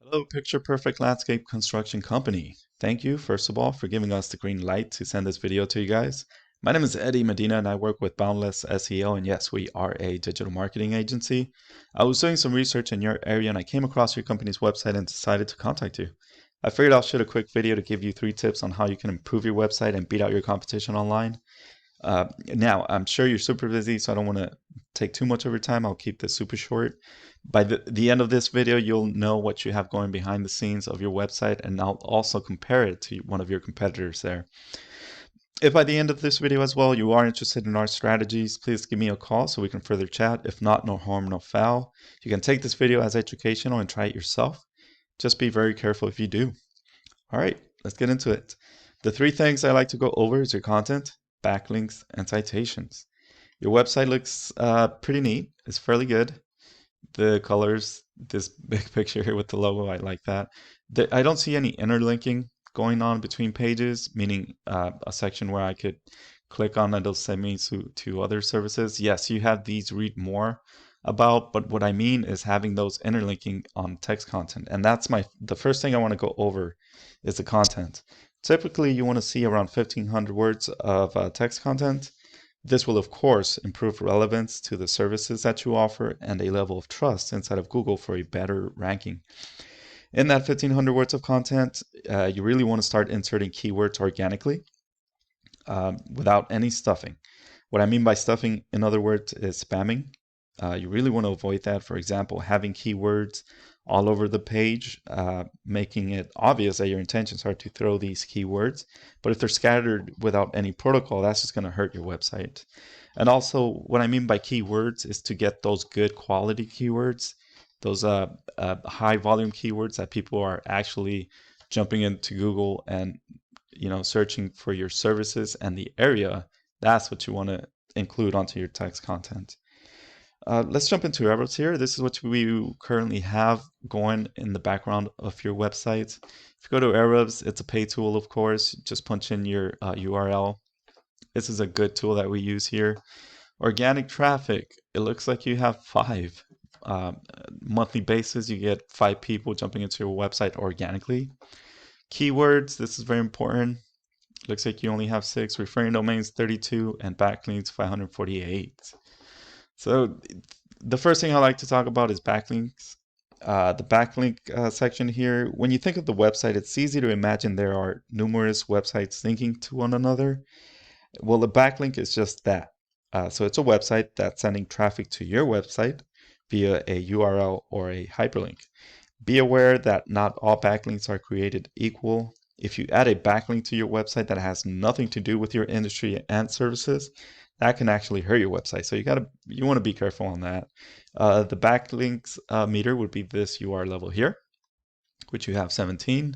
Hello, Picture Perfect Landscape Construction Company. Thank you, first of all, for giving us the green light to send this video to you guys. My name is Eddie Medina and I work with Boundless SEO, and yes, we are a digital marketing agency. I was doing some research in your area and I came across your company's website and decided to contact you. I figured I'll shoot a quick video to give you 3 tips on how you can improve your website and beat out your competition online. Now, I'm sure you're super busy, so I don't want to take too much of your time. I'll keep this super short. By the end of this video, you'll know what you have going behind the scenes of your website, and I'll also compare it to one of your competitors there. If by the end of this video as well, you are interested in our strategies, please give me a call so we can further chat. If not, no harm, no foul. You can take this video as educational and try it yourself. Just be very careful if you do. All right, let's get into it. The 3 things I like to go over is your content, backlinks, and citations. Your website looks pretty neat. It's fairly good. The colors, this big picture here with the logo, I like that. I don't see any interlinking going on between pages, meaning a section where I could click on and it'll send me to other services. Yes, you have these read more about, but what I mean is having those interlinking on text content. And that's the first thing I want to go over is the content. Typically, you want to see around 1,500 words of text content. This will, of course, improve relevance to the services that you offer and a level of trust inside of Google for a better ranking. In that 1,500 words of content, you really want to start inserting keywords organically without any stuffing. What I mean by stuffing, in other words, is spamming. You really want to avoid that. For example, having keywords all over the page, making it obvious that your intentions are to throw these keywords. But if they're scattered without any protocol, that's just going to hurt your website. And also, what I mean by keywords is to get those good quality keywords, those high volume keywords that people are actually jumping into Google and searching for your services and the area. That's what you want to include onto your text content. Let's jump into Ahrefs here. This is what we currently have going in the background of your website. If you go to Ahrefs, it's a paid tool, of course. Just punch in your URL. This is a good tool that we use here. Organic traffic, it looks like you have 5. Monthly basis, you get 5 people jumping into your website organically. Keywords, this is very important. Looks like you only have 6. Referring domains, 32. And backlinks, 548. So the first thing I like to talk about is backlinks. The backlink section here, when you think of the website, it's easy to imagine there are numerous websites linking to one another. Well, the backlink is just that. So it's a website that's sending traffic to your website via a URL or a hyperlink. Be aware that not all backlinks are created equal. If you add a backlink to your website that has nothing to do with your industry and services, that can actually hurt your website. So you want to be careful on that. The backlinks meter would be this UR level here, which you have 17.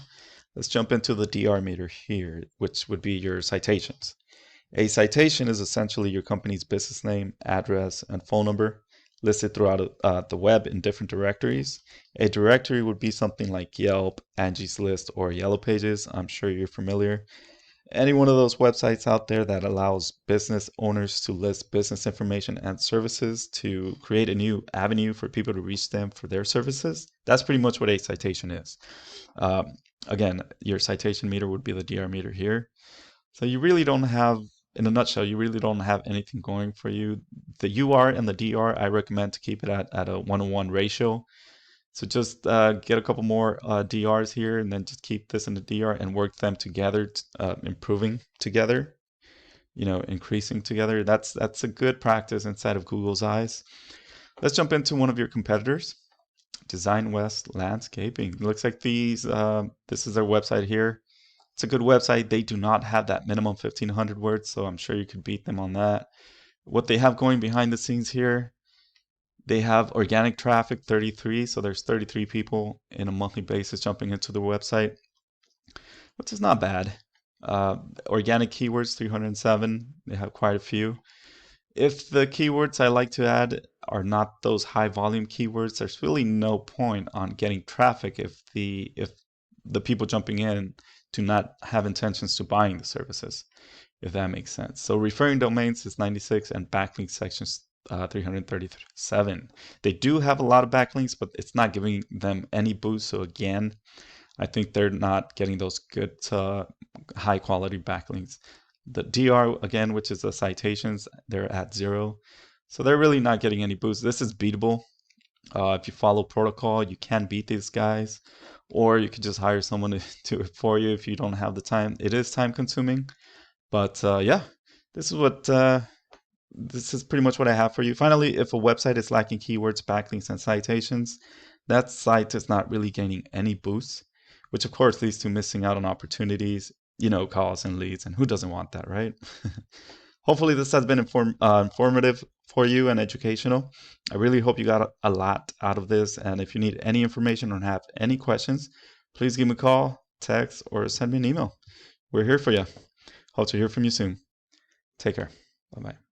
Let's jump into the DR meter here, which would be your citations. A citation is essentially your company's business name, address, and phone number listed throughout the web in different directories. A directory would be something like Yelp, Angie's List, or Yellow Pages. I'm sure you're familiar. Any one of those websites out there that allows business owners to list business information and services to create a new avenue for people to reach them for their services. That's pretty much what a citation is. Again, your citation meter would be the DR meter here. So you really don't have, in a nutshell, you really don't have anything going for you. The UR and the DR, I recommend to keep it at a 1-to-1 ratio. So just get a couple more DRs here and then just keep this in the DR and work them together, improving together, increasing together. That's a good practice inside of Google's eyes. Let's jump into one of your competitors, Design West Landscaping. It looks like this is their website here. It's a good website. They do not have that minimum 1,500 words, so I'm sure you could beat them on that. What they have going behind the scenes here, they have organic traffic 33, so there's 33 people in a monthly basis jumping into the website, which is not bad. Organic keywords 307, they have quite a few. If the keywords I like to add are not those high volume keywords, there's really no point on getting traffic if the people jumping in do not have intentions to buying the services, if that makes sense. So referring domains is 96 and backlink sections 337. They do have a lot of backlinks, but it's not giving them any boost. So again, I think they're not getting those good high quality backlinks. The DR again, which is the citations, they're at 0. So they're really not getting any boost. This is beatable. If you follow protocol, you can beat these guys, or you could just hire someone to do it for you if you don't have the time. It is time consuming, but yeah, this is what this is pretty much what I have for you. Finally, if a website is lacking keywords, backlinks, and citations, that site is not really gaining any boosts, which of course leads to missing out on opportunities, calls and leads, and who doesn't want that, right? Hopefully this has been informative for you and educational. I really hope you got a lot out of this, and if you need any information or have any questions, please give me a call, text, or send me an email. We're here for you. Hope to hear from you soon. Take care. Bye-bye.